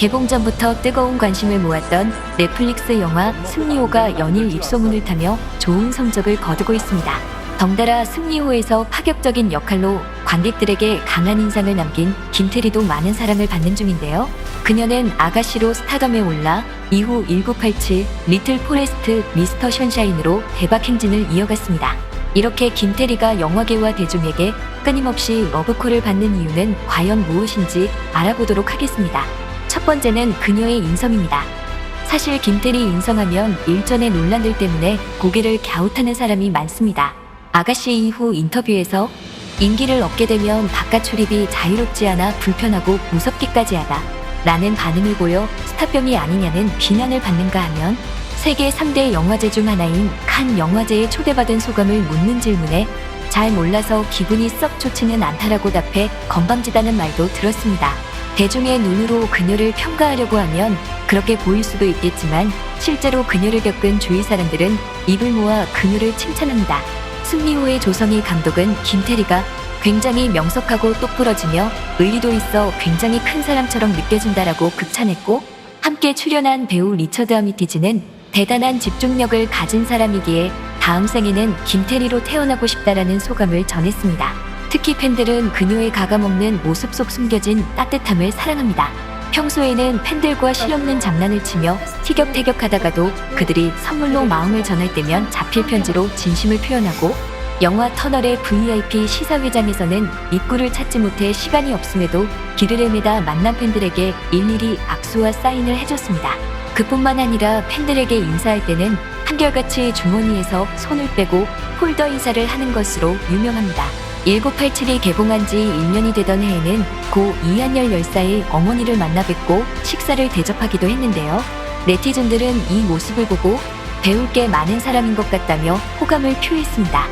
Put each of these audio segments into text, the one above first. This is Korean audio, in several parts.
개봉 전부터 뜨거운 관심을 모았던 넷플릭스 영화 승리호가 연일 입소문을 타며 좋은 성적을 거두고 있습니다. 덩달아 승리호에서 파격적인 역할로 관객들에게 강한 인상을 남긴 김태리도 많은 사랑을 받는 중인데요. 그녀는 아가씨로 스타덤에 올라 이후 1987, 리틀 포레스트, 미스터 션샤인으로 대박 행진을 이어갔습니다. 이렇게 김태리가 영화계와 대중에게 끊임없이 러브콜을 받는 이유는 과연 무엇인지 알아보도록 하겠습니다. 첫 번째는 그녀의 인성입니다. 사실 김태리 인성하면 일전의 논란들 때문에 고개를 갸웃하는 사람이 많습니다. 아가씨 이후 인터뷰에서 인기를 얻게 되면 바깥 출입이 자유롭지 않아 불편하고 무섭기까지 하다 라는 반응을 보여 스타병이 아니냐는 비난을 받는가 하면 세계 3대 영화제 중 하나인 칸 영화제에 초대받은 소감을 묻는 질문에 잘 몰라서 기분이 썩 좋지는 않다라고 답해 건방지다는 말도 들었습니다. 대중의 눈으로 그녀를 평가하려고 하면 그렇게 보일 수도 있겠지만 실제로 그녀를 겪은 주위 사람들은 입을 모아 그녀를 칭찬합니다. 승리호의 조성희 감독은 김태리가 굉장히 명석하고 똑부러지며 의리도 있어 굉장히 큰 사람처럼 느껴진다라고 극찬했고, 함께 출연한 배우 리처드 아미티즈는 대단한 집중력을 가진 사람이기에 다음 생에는 김태리로 태어나고 싶다라는 소감을 전했습니다. 특히 팬들은 그녀의 가감없는 모습 속 숨겨진 따뜻함을 사랑합니다. 평소에는 팬들과 실없는 장난을 치며 티격태격하다가도 그들이 선물로 마음을 전할 때면 자필 편지로 진심을 표현하고, 영화 터널의 VIP 시사회장에서는 입구를 찾지 못해 시간이 없음에도 길을 헤매다 만난 팬들에게 일일이 악수와 사인을 해줬습니다. 그뿐만 아니라 팬들에게 인사할 때는 한결같이 주머니에서 손을 빼고 폴더 인사를 하는 것으로 유명합니다. 1987이 개봉한 지 1년이 되던 해에는 고 이한열 열사의 어머니를 만나 뵙고 식사를 대접하기도 했는데요. 네티즌들은 이 모습을 보고 배울 게 많은 사람인 것 같다며 호감을 표했습니다.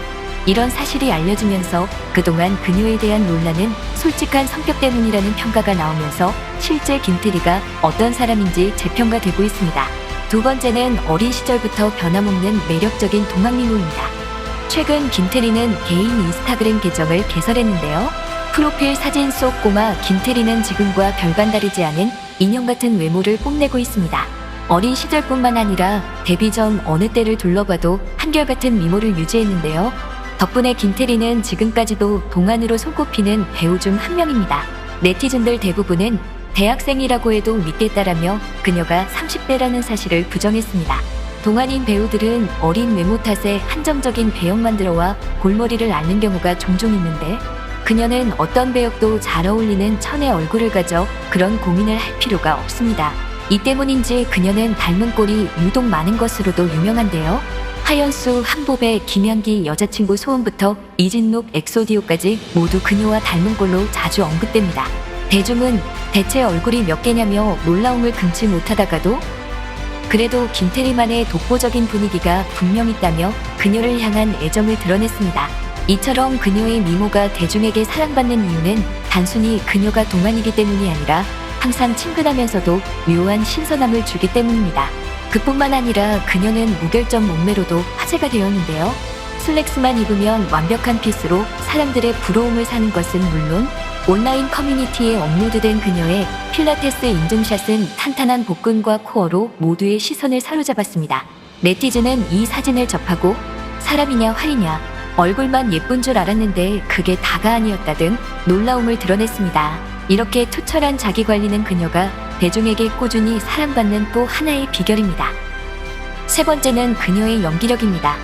이런 사실이 알려지면서 그동안 그녀에 대한 논란은 솔직한 성격 때문이라는 평가가 나오면서 실제 김태리가 어떤 사람인지 재평가되고 있습니다. 두 번째는 어린 시절부터 변함없는 매력적인 동학미모입니다. 최근 김태리는 개인 인스타그램 계정을 개설했는데요. 프로필 사진 속 꼬마 김태리는 지금과 별반 다르지 않은 인형 같은 외모를 뽐내고 있습니다. 어린 시절뿐만 아니라 데뷔 전 어느 때를 둘러봐도 한결같은 미모를 유지했는데요. 덕분에 김태리는 지금까지도 동안으로 손꼽히는 배우 중 한 명입니다. 네티즌들 대부분은 대학생이라고 해도 믿겠다라며 그녀가 30대라는 사실을 부정했습니다. 동안인 배우들은 어린 외모 탓에 한정적인 배역만 들어와 골머리를 앓는 경우가 종종 있는데, 그녀는 어떤 배역도 잘 어울리는 천의 얼굴을 가져 그런 고민을 할 필요가 없습니다. 이 때문인지 그녀는 닮은 꼴이 유독 많은 것으로도 유명한데요. 하연수, 한보배, 김연기 여자친구 소은부터 이진록, 엑소디오까지 모두 그녀와 닮은 꼴로 자주 언급됩니다. 대중은 대체 얼굴이 몇 개냐며 놀라움을 금치 못하다가도 그래도 김태리만의 독보적인 분위기가 분명 있다며 그녀를 향한 애정을 드러냈습니다. 이처럼 그녀의 미모가 대중에게 사랑받는 이유는 단순히 그녀가 동안이기 때문이 아니라 항상 친근하면서도 묘한 신선함을 주기 때문입니다. 그뿐만 아니라 그녀는 무결점 몸매로도 화제가 되었는데요. 슬랙스만 입으면 완벽한 핏으로 사람들의 부러움을 사는 것은 물론 온라인 커뮤니티에 업로드된 그녀의 필라테스 인증샷은 탄탄한 복근과 코어로 모두의 시선을 사로잡았습니다. 네티즌은 이 사진을 접하고 사람이냐 활이냐, 얼굴만 예쁜 줄 알았는데 그게 다가 아니었다 등 놀라움을 드러냈습니다. 이렇게 투철한 자기관리는 그녀가 대중에게 꾸준히 사랑받는 또 하나의 비결입니다. 세 번째는 그녀의 연기력입니다.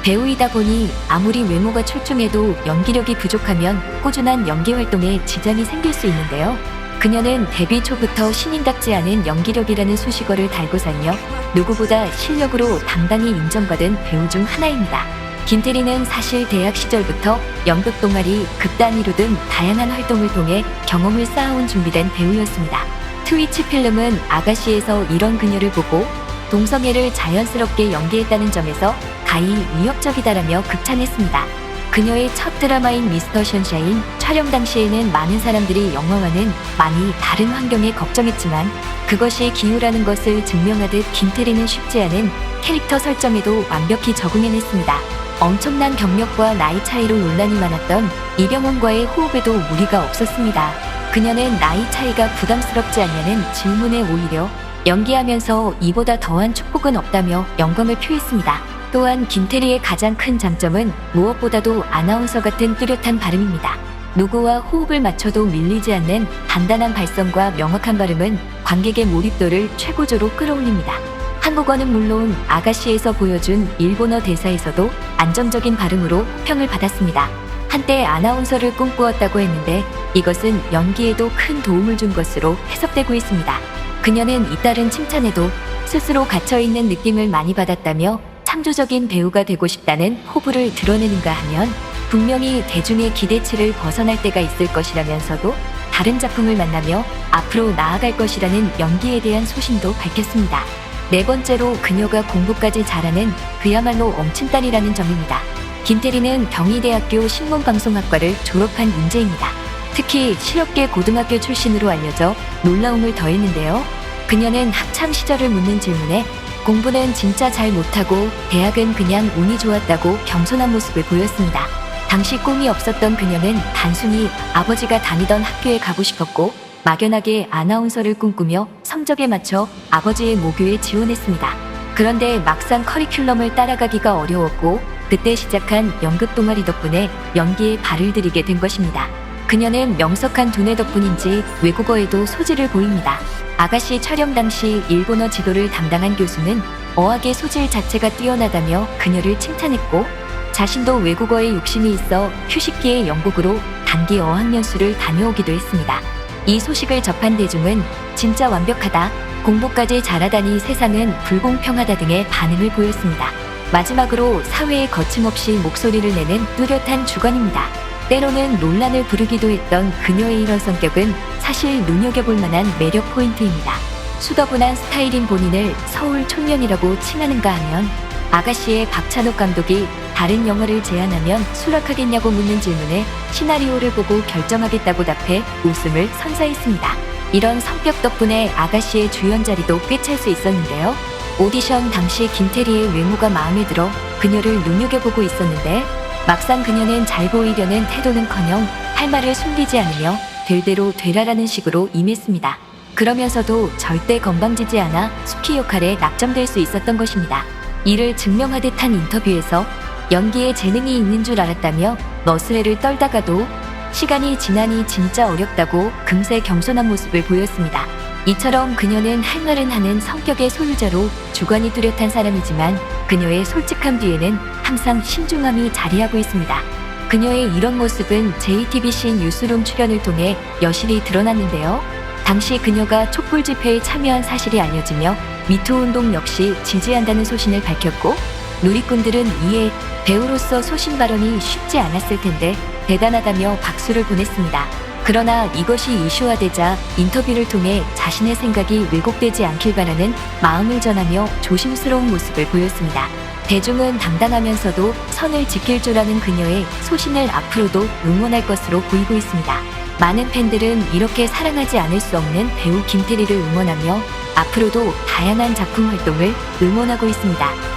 배우이다 보니 아무리 외모가 출중해도 연기력이 부족하면 꾸준한 연기 활동에 지장이 생길 수 있는데요. 그녀는 데뷔 초부터 신인답지 않은 연기력이라는 수식어를 달고 살며 누구보다 실력으로 당당히 인정받은 배우 중 하나입니다. 김태리는 사실 대학 시절부터 연극 동아리, 극단위로 등 다양한 활동을 통해 경험을 쌓아온 준비된 배우였습니다. 트위치 필름은 아가씨에서 이런 그녀를 보고 동성애를 자연스럽게 연기했다는 점에서 가히 위협적이다라며 극찬했습니다. 그녀의 첫 드라마인 미스터 션샤인 촬영 당시에는 많은 사람들이 영화와는 많이 다른 환경에 걱정했지만 그것이 기우라는 것을 증명하듯 김태리는 쉽지 않은 캐릭터 설정에도 완벽히 적응해냈습니다. 엄청난 경력과 나이 차이로 논란이 많았던 이병헌과의 호흡에도 무리가 없었습니다. 그녀는 나이 차이가 부담스럽지 않냐는 질문에 오히려 연기하면서 이보다 더한 축복은 없다며 영광을 표했습니다. 또한 김태리의 가장 큰 장점은 무엇보다도 아나운서 같은 뚜렷한 발음입니다. 누구와 호흡을 맞춰도 밀리지 않는 단단한 발성과 명확한 발음은 관객의 몰입도를 최고조로 끌어올립니다. 한국어는 물론 아가씨에서 보여준 일본어 대사에서도 안정적인 발음으로 호평을 받았습니다. 한때 아나운서를 꿈꾸었다고 했는데 이것은 연기에도 큰 도움을 준 것으로 해석되고 있습니다. 그녀는 잇따른 칭찬에도 스스로 갇혀있는 느낌을 많이 받았다며 창조적인 배우가 되고 싶다는 포부를 드러내는가 하면 분명히 대중의 기대치를 벗어날 때가 있을 것이라면서도 다른 작품을 만나며 앞으로 나아갈 것이라는 연기에 대한 소신도 밝혔습니다. 네 번째로 그녀가 공부까지 잘하는 그야말로 엄친딸이라는 점입니다. 김태리는 경희대학교 신문방송학과를 졸업한 인재입니다. 특히 실업계 고등학교 출신으로 알려져 놀라움을 더했는데요. 그녀는 학창 시절을 묻는 질문에 공부는 진짜 잘 못하고 대학은 그냥 운이 좋았다고 겸손한 모습을 보였습니다. 당시 꿈이 없었던 그녀는 단순히 아버지가 다니던 학교에 가고 싶었고 막연하게 아나운서를 꿈꾸며 성적에 맞춰 아버지의 모교에 지원했습니다. 그런데 막상 커리큘럼을 따라가기가 어려웠고 그때 시작한 연극 동아리 덕분에 연기에 발을 들이게 된 것입니다. 그녀는 명석한 두뇌 덕분인지 외국어에도 소질을 보입니다. 아가씨 촬영 당시 일본어 지도를 담당한 교수는 어학의 소질 자체가 뛰어나다며 그녀를 칭찬했고 자신도 외국어에 욕심이 있어 휴식기에 영국으로 단기 어학연수를 다녀오기도 했습니다. 이 소식을 접한 대중은 진짜 완벽하다, 공부까지 잘하다니 세상은 불공평하다 등의 반응을 보였습니다. 마지막으로 사회에 거침없이 목소리를 내는 뚜렷한 주관입니다. 때로는 논란을 부르기도 했던 그녀의 이런 성격은 사실 눈여겨볼 만한 매력 포인트입니다. 수더분한 스타일인 본인을 서울 촌년이라고 칭하는가 하면 아가씨의 박찬욱 감독이 다른 영화를 제안하면 수락하겠냐고 묻는 질문에 시나리오를 보고 결정하겠다고 답해 웃음을 선사했습니다. 이런 성격 덕분에 아가씨의 주연 자리도 꿰찰 수 있었는데요. 오디션 당시 김태리의 외모가 마음에 들어 그녀를 눈여겨보고 있었는데 막상 그녀는 잘 보이려는 태도는커녕 할 말을 숨기지 않으며 될 대로 되라라는 식으로 임했습니다. 그러면서도 절대 건방지지 않아 수키 역할에 낙점될 수 있었던 것입니다. 이를 증명하듯 한 인터뷰에서 연기에 재능이 있는 줄 알았다며 너스레를 떨다가도 시간이 지나니 진짜 어렵다고 금세 겸손한 모습을 보였습니다. 이처럼 그녀는 할 말은 하는 성격의 소유자로 주관이 뚜렷한 사람이지만 그녀의 솔직함 뒤에는 항상 신중함이 자리하고 있습니다. 그녀의 이런 모습은 JTBC 뉴스룸 출연을 통해 여실히 드러났는데요. 당시 그녀가 촛불 집회에 참여한 사실이 알려지며 미투 운동 역시 지지한다는 소신을 밝혔고 누리꾼들은 이에 배우로서 소신 발언이 쉽지 않았을 텐데 대단하다며 박수를 보냈습니다. 그러나 이것이 이슈화되자 인터뷰를 통해 자신의 생각이 왜곡되지 않길 바라는 마음을 전하며 조심스러운 모습을 보였습니다. 대중은 당당하면서도 선을 지킬 줄 아는 그녀의 소신을 앞으로도 응원할 것으로 보이고 있습니다. 많은 팬들은 이렇게 사랑하지 않을 수 없는 배우 김태리를 응원하며 앞으로도 다양한 작품 활동을 응원하고 있습니다.